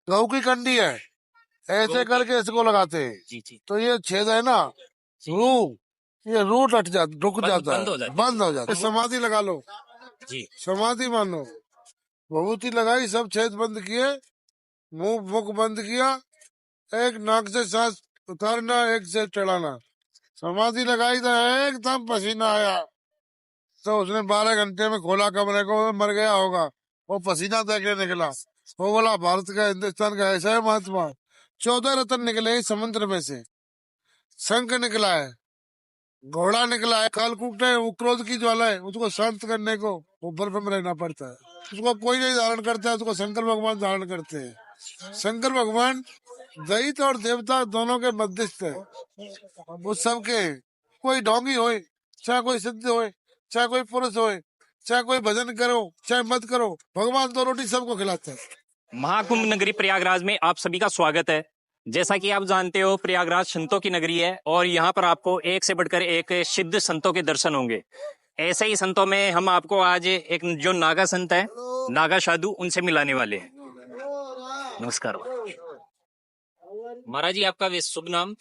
गऊ की कंडी है, ऐसे करके इसको लगाते हैं। जी जी तो ये छेद है ना, रू, ये रूट हट जाता, रुक जाता बंद हो है, जाती बंद हो जाता है। समाधि लगा लो, जी। समाधि मानो। विभूति लगाई, सब छेद बंद किए, मुंह मुख बंद किया, एक नाक से सांस उतारना, एक से चढ़ाना। समाधि लगाई तो एकदम पसीना आया। तो उसने 12 घंटे में खोला कमरे को, मर गया होगा, वो पसीना तक के निकला। वो बोला भारत का, हिंदुस्तान का ऐसा है महात्मा। 14 रत्न निकले इस समुद्र में से। शंख निकला है, घोड़ा निकला है, कालकूट है, वो क्रोध की ज्वाला है, उसको शांत करने को वो बर्फ में रहना पड़ता है। उसको कोई नहीं धारण करता है, उसको शंकर भगवान धारण करते हैं। शंकर भगवान दैत्य और देवता दोनों के मध्यस्थ है, वो सबके। कोई ढोंगी होए, चाहे कोई सिद्ध होए, चाहे कोई पुरुष होए, चाहे कोई भजन करो चाहे मत करो, भगवान दो रोटी सबको खिलाते हैं। महाकुंभ नगरी प्रयागराज में आप सभी का स्वागत है। जैसा कि आप जानते हो, प्रयागराज संतों की नगरी है और यहाँ पर आपको एक से बढ़कर एक सिद्ध संतों के दर्शन होंगे। ऐसे ही संतों में हम आपको आज एक जो नागा संत है, नागा साधु, उनसे मिलाने वाले हैं। नमस्कार महाराज जी, आपका शुभ नाम?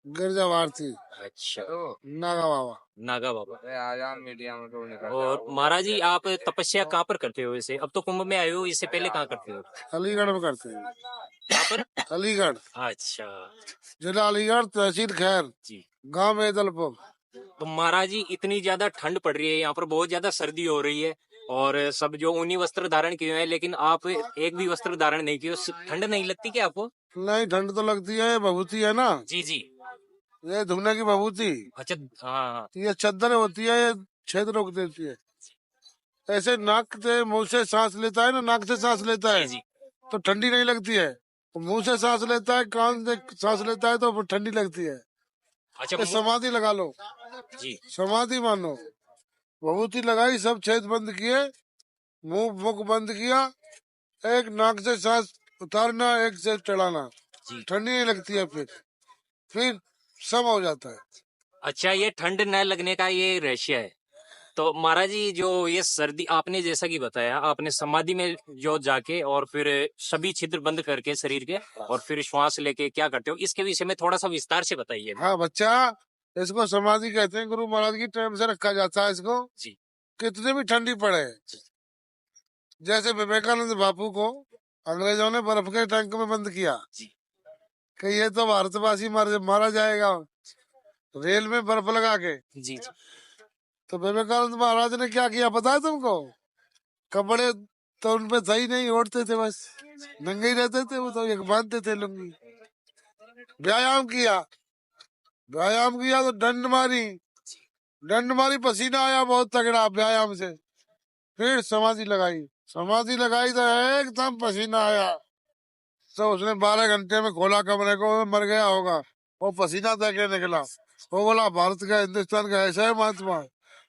गिरजा भारती। अच्छा, नागा बाबा। नागा बाबा। मीडिया में तो और महाराज जी, आप तपस्या कहाँ पर करते हो? वैसे अब तो कुंभ में आए हो, इससे पहले कहाँ करते हो? अलीगढ़ में करते हैं। कहाँ पर? अलीगढ़। अच्छा जिला अलीगढ़, तहसील खैर, जी। गांव मैदलपुर। तो महाराज जी, इतनी ज्यादा ठंड पड़ रही है यहाँ पर, बहुत ज्यादा सर्दी हो रही है और सब जो ऊनी वस्त्र धारण किए हैं, लेकिन आप एक भी वस्त्र धारण नहीं किए। ठंड नहीं लगती क्या आपको? नहीं, ठंड तो लगती है, ये भभूति है ना। जी जी। ये धुने की भभूति। अच्छा, हाँ हाँ। ये चद्दर होती है, ये छेद रोक देती है। ऐसे नाक से मुंह से सांस लेता है ना, नाक से सांस लेता है जी जी। तो ठंडी नहीं लगती है। मुंह से सांस लेता है, कान से सांस लेता है तो ठंडी लगती है। अच्छा, ये समाधि लगा लो, जी। समाधि मानो। विभूति लगाई, सब छेद बंद किए, मुंह मुख बंद किया, एक नाक से सांस उतारना, एक से चढ़ाना। ठंडी नहीं लगती है, फिर सब हो जाता है। अच्छा, ये ठंड न लगने का ये रहस्य है। तो महाराज जी, जो ये सर्दी आपने जैसा कि बताया, आपने समाधि में जो जाके और फिर सभी छिद्र बंद करके शरीर के और फिर श्वास लेके क्या करते हो, इसके विषय में थोड़ा सा विस्तार से बताइए। हाँ बच्चा, इसको समाधि कहते हैं। गुरु महाराज की टाइम से रखा जाता है इसको जी। कितनी भी ठंडी पड़े। जैसे विवेकानंद बापू को अंग्रेजों ने बर्फ के टैंक में बंद किया कि ये तो भारतवासी मारा जाएगा, रेल में बर्फ लगा के। जी जी। तो विवेकानंद महाराज ने क्या किया पता है तुमको? कपड़े तो उनपे सही नहीं, ओढ़ते थे, बस नंगे ही रहते थे वो, तो एक बांधते थे लुंगी। व्यायाम किया, व्यायाम किया तो डंड मारी, डंड मारी, पसीना आया बहुत तगड़ा व्यायाम से। फिर समाधि लगाई, समाधि लगाई तो एकदम पसीना आया। तो उसने 12 घंटे में खोला कमरे को, मर गया होगा, वो पसीना तक के निकला। वो बोला भारत का, हिंदुस्तान का ऐसा है महात्मा।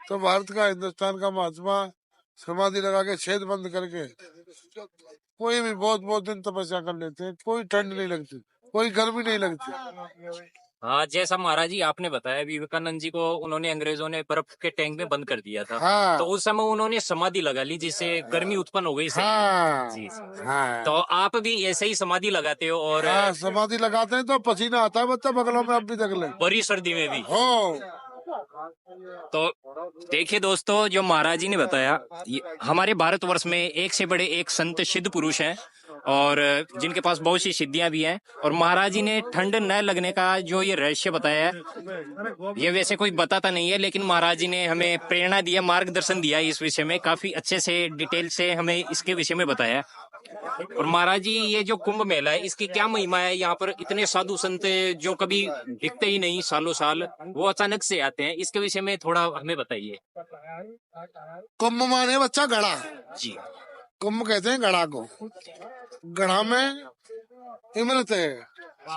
तो भारत का, हिंदुस्तान का महात्मा समाधि लगा के, छेद बंद करके कोई भी बहुत बहुत दिन तपस्या कर लेते हैं। कोई ठंड नहीं लगती, कोई गर्मी नहीं लगती। हाँ, जैसा महाराज जी आपने बताया, विवेकानंद जी को उन्होंने अंग्रेजों ने बर्फ के टैंक में बंद कर दिया था। हाँ। तो उस समय उन्होंने समाधि लगा ली, जिससे गर्मी उत्पन्न हो गई। हाँ। जी। हाँ। तो आप भी ऐसे ही समाधि लगाते हो? और हाँ, समाधि लगाते हैं तो पसीना आता है बच्चा बगलों में, अब भी देख ले, बड़ी सर्दी में भी हो। तो देखिए दोस्तों, जो महाराज जी ने बताया, हमारे भारतवर्ष में एक से बड़े एक संत सिद्ध पुरुष हैं और जिनके पास बहुत सी सिद्धियां भी हैं। और महाराज जी ने ठंड न लगने का जो ये रहस्य बताया है, ये वैसे कोई बताता नहीं है, लेकिन महाराज जी ने हमें प्रेरणा दिया, मार्गदर्शन दिया इस विषय में, काफी अच्छे से डिटेल से हमें इसके विषय में बताया। और महाराज जी, ये जो कुंभ मेला है, इसकी क्या महिमा है? यहाँ पर इतने साधु संत जो कभी दिखते ही नहीं सालों साल, वो अचानक से आते हैं, इसके विषय में थोड़ा हमें बताइए। कुंभ माने बच्चा घड़ा जी। कुंभ कहते हैं घड़ा को। घड़ा में इमरत है,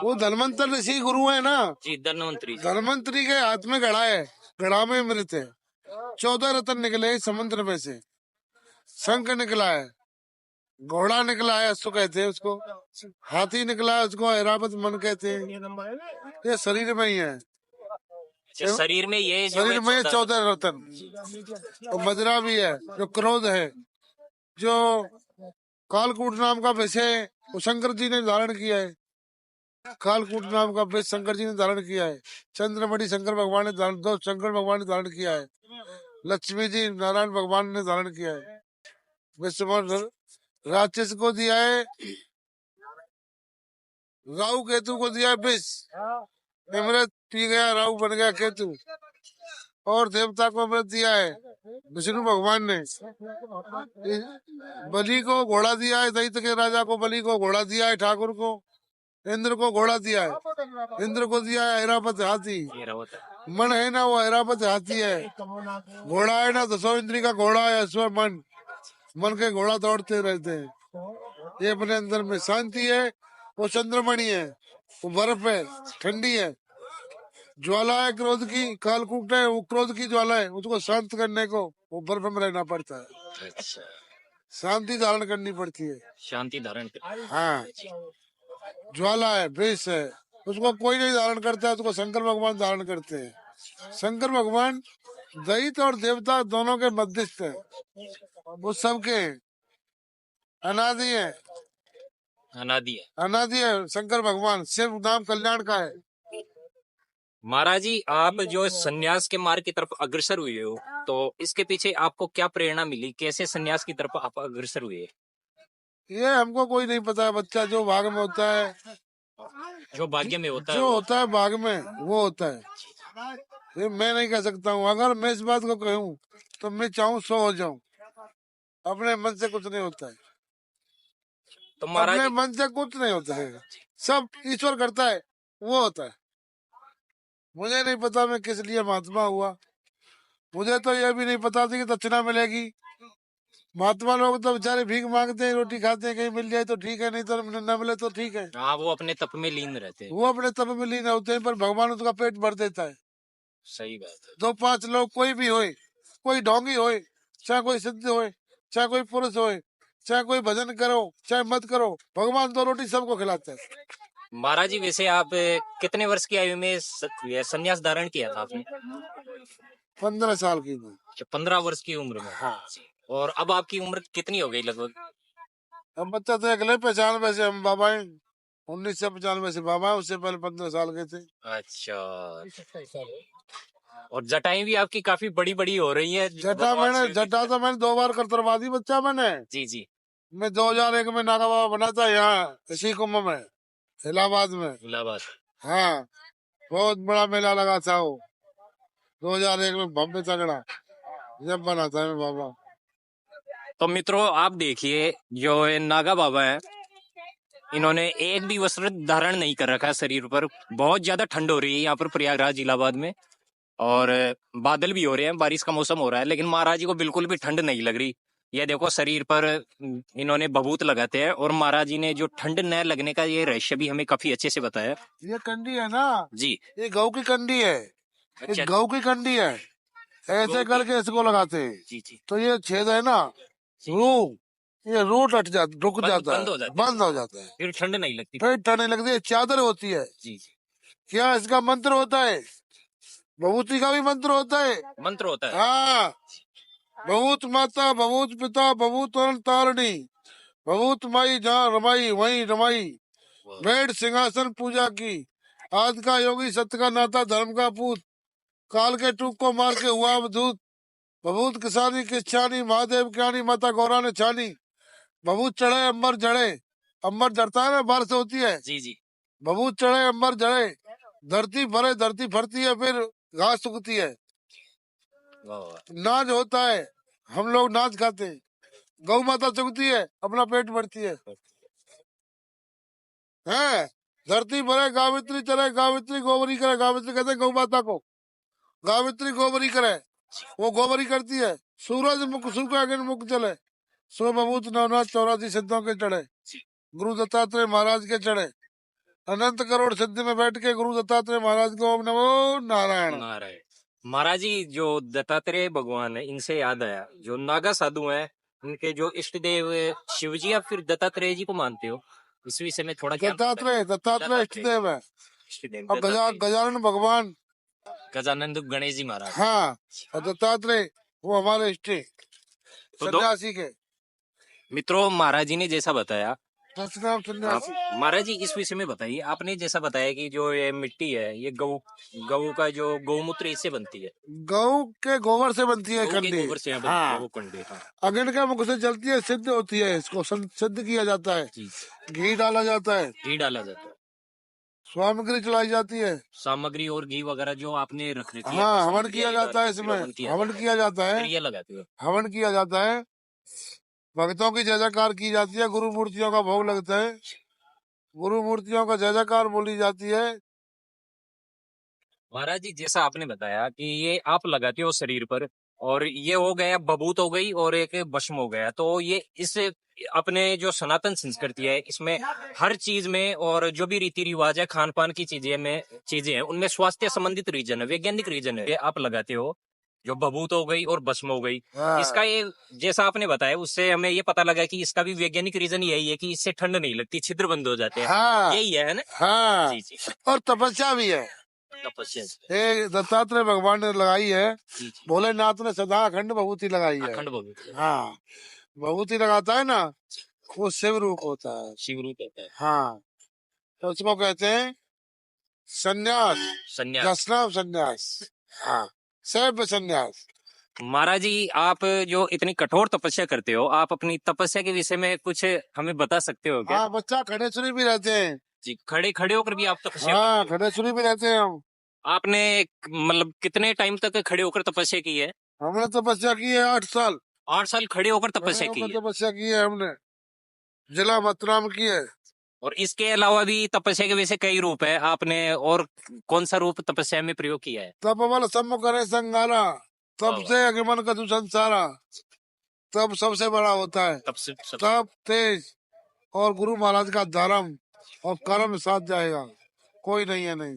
वो धनवंतर ऋषि गुरु है ना जी, धनवंतरी। धनवंतरी के हाथ में घड़ा है, घड़ा में इमरत है। 14 रत्न निकले समुद्र में से। शंख निकला है, घोड़ा निकला है, अश्व कहते हैं उसको, हाथी निकला है, उसको ऐरावत मन कहते हैं। ये शरीर में ही है, शरीर में ये शरीर में 14 रत्न। और मजरा भी है, जो क्रोध है, जो कालकूट नाम का वेश है वो शंकर जी ने धारण किया है। कालकूट नाम का वेश शंकर जी ने धारण किया है। चंद्रमणि शंकर भगवान ने धारण, दो शंकर भगवान ने धारण किया है। लक्ष्मी जी नारायण भगवान ने धारण किया है। विश्व राक्षस को दिया है, राहु केतु को दिया है विष, अमृत पी गया, राहु बन गया केतु। और देवता को अमृत दिया है विष्णु भगवान ने। बलि को घोड़ा दिया है, दैत्य के राजा को बलि को घोड़ा दिया है, ठाकुर को। इंद्र को घोड़ा दिया है, इंद्र को दिया है ऐरावत हाथी। मन है ना वो ऐरावत हाथी है, घोड़ा है ना दसों इंद्री का घोड़ा है अश्व मन। मन के घोड़ा दौड़ते रहते हैं। ये अपने अंदर में शांति है। वो चंद्रमणि है, वो बर्फ है, ठंडी है। ज्वाला है क्रोध की, कालकूट है वो क्रोध की ज्वाला है। उसको शांत करने को वो बर्फ में रहना पड़ता है। अच्छा, शांति धारण करनी पड़ती है। शांति धारण हाँ, ज्वाला है, विष है, उसको कोई नहीं धारण करता है, उसको शंकर भगवान धारण करते हैं। शंकर भगवान दैत्य और देवता दोनों के मध्यस्थ है, वो सबके अनादि है। अनादि है, अनादि है शंकर भगवान। शिव नाम कल्याण का है। महाराज जी, आप जो सन्यास के मार्ग की तरफ अग्रसर हुए हो, तो इसके पीछे आपको क्या प्रेरणा मिली? कैसे सन्यास की तरफ आप अग्रसर हुए? ये हमको कोई नहीं पता है। बच्चा जो भाग में होता है, जो भाग्य में होता है, जो होता है भाग में वो होता है। ये मैं नहीं कह सकता हूँ। अगर मैं इस बात को कहूँ तो मैं चाहूँ 100 हो जाऊं। अपने मन से कुछ नहीं होता है। तो महाराज अपने मन से कुछ नहीं होता है, सब ईश्वर करता है, वो होता है। मुझे नहीं पता मैं किस लिए महात्मा हुआ। मुझे तो ये भी नहीं पता थी कि दक्षिणा मिलेगी। महात्मा लोग तो बेचारे भीख मांगते हैं, रोटी खाते हैं, कहीं मिल जाए तो ठीक है, नहीं तो न मिले तो ठीक है। हाँ, वो अपने तप में लीन रहते हैं। वो अपने तप में लीन होते हैं, पर भगवान उसका पेट भर देता है। सही बात है। 2-5 लोग कोई भी होए, कोई ढोंगी होए, चाहे कोई सिद्ध होए, चाहे कोई पुरुष होए, चाहे कोई भजन करो चाहे मत करो, भगवान 2 रोटी सबको खिलाते हैं। महाराज जी, वैसे आप कितने वर्ष की आयु में संन्यास धारण किया था आपने? 15 साल की उम्र। 15 वर्ष की उम्र में। हाँ। और अब आपकी उम्र कितनी हो गई लगभग? अब बच्चा तो अगले 95 से हम बाबा हैं, 1995 से बाबा है, उससे पहले 15 साल के थे। अच्छा। और जटाएं भी आपकी काफी बड़ी बड़ी हो रही है। जटा तो मैंने 2 बार करवा दी बच्चा मैंने। जी जी। मैं 2001 में नागा बाबा बना था यहाँ इसी कुंभ में, इलाहाबाद में। इलाहाबाद। हाँ, बहुत बड़ा मेला लगा था वो 2001 में, भव्य तगड़ा जब बना था मैं बाबा। तो मित्रों, आप देखिए, जो ये नागा बाबा है, इन्होंने एक भी वस्त्र धारण नहीं कर रखा है शरीर पर। बहुत ज्यादा ठंड हो रही है यहाँ पर प्रयागराज इलाहाबाद में, और बादल भी हो रहे हैं, बारिश का मौसम हो रहा है, लेकिन महाराज जी को बिल्कुल भी ठंड नहीं लग रही। ये देखो, शरीर पर इन्होंने भभूत लगाते हैं, और महाराज जी ने जो ठंड न लगने का ये रहस्य भी हमें काफी अच्छे से बताया। ये कंडी है ना जी, ये गऊ की कंडी है। अच्छा। ये गऊ की कंडी है, ऐसे करके इसको लगाते हैं। जी जी। तो ये छेद है ना, ये रूट रुक जाता है, बंद हो जाता है, फिर ठंड नहीं लगती। फिर ठंड नहीं लगती। चादर होती है। जी जी। क्या इसका मंत्र होता है? भभूति का भी मंत्र होता है। मंत्र होता है। हाँ, भभूत माता, भभूत पिता, भभूत तारणी, भभूत माई, जहाँ रमाई वहीं रमाई, बैठ सिंहासन पूजा की, आदि का योगी, सत्य का नाता, धर्म का पूत, काल के टूक को मार के हुआ अवधूत, भभूत किसानी किच्छानी, महादेव ज्ञानी, माता गौरा ने छानी, भभूत चढ़े अंबर जड़े, अंबर जड़ता है ना, बारिश होती है। जी जी। भभूत चढ़े अंबर जड़े, धरती भरे धरती फरती है, फिर घास सूखती है। नाच होता है, हम लोग नाच खाते हैं, गौ माता चुगती है, अपना पेट भरती है। हैं, धरती भरे गावित्री चले, गावित्री गोबरी करे, गावित्री कहते हैं गौ माता को, गावित्री गोबरी करे, वो गोबरी करती है। सूरज मुख सूखे अग्नि मुख चले, सो भभूत नवनाथ 84 सिद्धों के चढ़े, गुरु दत्तात्रेय महाराज के चढ़े, अनंत करोड़ सिद्धि में बैठ के गुरु दत्तात्रेय महाराज को ओम नमो नारायण। नारायण। महाराज जी, जो दत्तात्रेय भगवान है, इनसे याद आया, जो नागा साधु हैं, उनके जो इष्ट देव शिव जी या फिर दत्तात्रेय जी को मानते हो, इस विषय में थोड़ा क्या? दत्तात्रेय इष्ट देव है। इष्टदेव और गजानन भगवान, गजानंद गणेश जी महाराज। हाँ, और दत्तात्रेय वो हमारे इष्ट तो सन्यासी के। मित्रों, महाराज जी ने जैसा बताया, सतनाम आप सन्यासी। महाराज जी इस विषय में बताइए। आपने जैसा बताया कि जो ये मिट्टी है, ये गऊ गऊ का जो गौमूत्र इससे बनती है, गौ के गोबर से बनती है गऊ के कंडी। गोबर से यहाँ बनती है हाँ, वो कंडे। हाँ अग्नि का मुख से जलती है, सिद्ध होती है, इसको सिद्ध किया जाता है। जी, घी डाला जाता है, घी डाला जाता है, सामग्री चलाई जाती है। सामग्री और घी वगैरह जो आपने रख रखी है, हाँ, अपनी हवन सामग्री किया जाता है, इसमें हवन किया हवन जाता है, किया जाता फिर है। ये लगाते हो। हवन किया जाता है, भक्तों की जय जयकार की जाती है, गुरु मूर्तियों का भोग लगता है, गुरु मूर्तियों का जय जयकार बोली जाती है। महाराज जी जैसा आपने बताया कि ये आप लगाते हो शरीर पर, और ये हो गया बभूत हो गई और एक भस्म हो गया, तो ये इस अपने जो सनातन संस्कृति है इसमें हर चीज में, और जो भी रीति रिवाज है, खान पान की चीजें हैं, उनमें स्वास्थ्य संबंधित रीजन है, वैज्ञानिक रीजन है, ये आप लगाते हो, जो बभूत हो गई और भस्म हो गई। हाँ, इसका ये जैसा आपने बताया, उससे हमें ये पता लगा कि इसका भी वैज्ञानिक रीजन यही है कि इससे ठंड नहीं लगती, छिद्र बंद हो जाते हैं। हाँ, यही है ना? हाँ, जी जी। और तपस्या भी है, तपस्या। ये दत्तात्रेय भगवान ने लगाई है, जी जी। भोलेनाथ ने सदा अखंड भभूति लगाई है। अखंड भभूत। हाँ, भभूति लगाता है ना, वो शिव रूप होता है। शिव रूप होता है। हाँ, तो उसको कहते हैं संन्यास, संन्यास। जसनाम संन्यास। हाँ, सैव संन्यास। महाराज जी, आप जो इतनी कठोर तपस्या करते हो, आप अपनी तपस्या के विषय में कुछ हमें बता सकते हो क्या? हाँ, बच्चा खड़े सुनी भी रहते हैं। जी, खड़े खड़े होकर भी आप तपस्या हाँ, करते खड़े सुनी भी रहते हैं हम। हो? आपने मतलब कितने टाइम तक खड़े होकर तपस्या की है? हमने तपस्या की है 8 साल। 8 साल खड़े होकर खड़े तपस्या की होकर है। तपस्या की है हमने, जिला मथुरा में की है। और इसके अलावा भी तपस्या के वैसे कई रूप है, आपने और कौन सा रूप तपस्या में प्रयोग किया है? तप बल सम करे संगारा, तब वाह, से अगमन कदु संसारा। तब सबसे बड़ा होता है, तब से सब। तप तेज और गुरु महाराज का धर्म और कर्म साथ जाएगा, कोई नहीं है नहीं।